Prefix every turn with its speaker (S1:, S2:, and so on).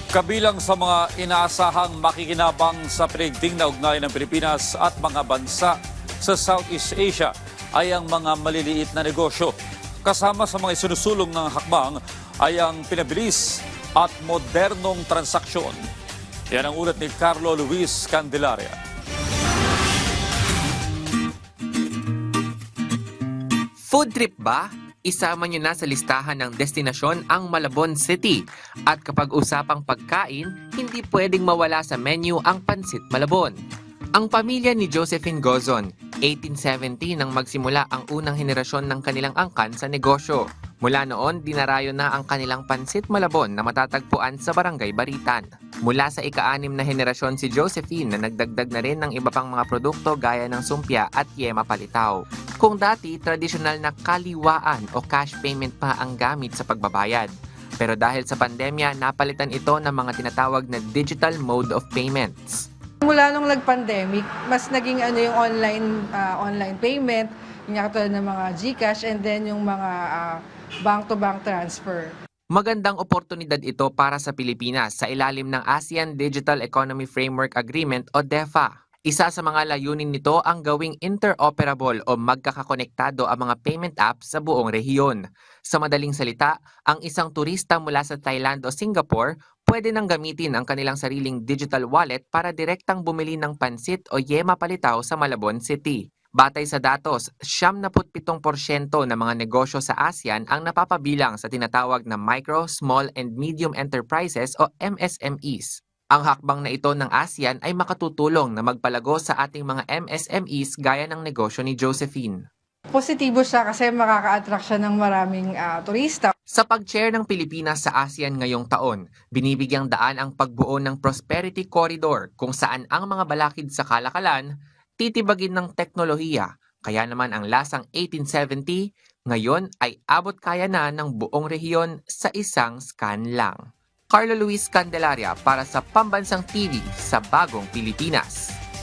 S1: Kabilang sa mga inaasahang makikinabang sa pinigting na ugnayan ng Pilipinas at mga bansa sa Southeast Asia ay ang mga maliliit na negosyo. Kasama sa mga isinusulong ng hakbang ay ang pinabilis at modernong transaksyon. Yan ang ulat ni Carlo Luis Candelaria.
S2: Food trip ba? Isama nyo na sa listahan ng destinasyon ang Malabon City. At kapag usapang pagkain, hindi pwedeng mawala sa menu ang Pansit Malabon. Ang pamilya ni Josephine Gozon, 1870 nang magsimula ang unang henerasyon ng kanilang angkan sa negosyo. Mula noon, dinarayo na ang kanilang Pansit Malabon na matatagpuan sa Barangay Baritan. Mula sa ika-6 na henerasyon si Josephine na nagdagdag na rin ng iba pang mga produkto gaya ng sumpya at yema palitaw. Kung dati, tradisyonal na kaliwaan o cash payment pa ang gamit sa pagbabayad. Pero dahil sa pandemya, napalitan ito ng mga tinatawag na digital mode of payments.
S3: Mula nung nag-pandemic, mas naging yung online payment, yung katulad ng mga GCash and then yung mga bank-to-bank transfer.
S2: Magandang oportunidad ito para sa Pilipinas sa ilalim ng ASEAN Digital Economy Framework Agreement o DEFA. Isa sa mga layunin nito ang gawing interoperable o magkakakonektado ang mga payment apps sa buong rehiyon. Sa madaling salita, ang isang turista mula sa Thailand o Singapore pwede nang gamitin ang kanilang sariling digital wallet para direktang bumili ng pansit o yema palitaw sa Malabon City. Batay sa datos, 77% ng mga negosyo sa ASEAN ang napapabilang sa tinatawag na Micro, Small and Medium Enterprises o MSMEs. Ang hakbang na ito ng ASEAN ay makatutulong na magpalago sa ating mga MSMEs gaya ng negosyo ni Josephine.
S3: Positibo siya kasi makaka-attract siya ng maraming turista.
S2: Sa pag-chair ng Pilipinas sa ASEAN ngayong taon, binibigyang daan ang pagbuo ng Prosperity Corridor kung saan ang mga balakid sa kalakalan titibagin ng teknolohiya. Kaya naman ang lasang 1870 ngayon ay abot kaya na ng buong rehiyon sa isang scan lang. Carlo Luis Candelaria para sa Pambansang TV sa Bagong Pilipinas.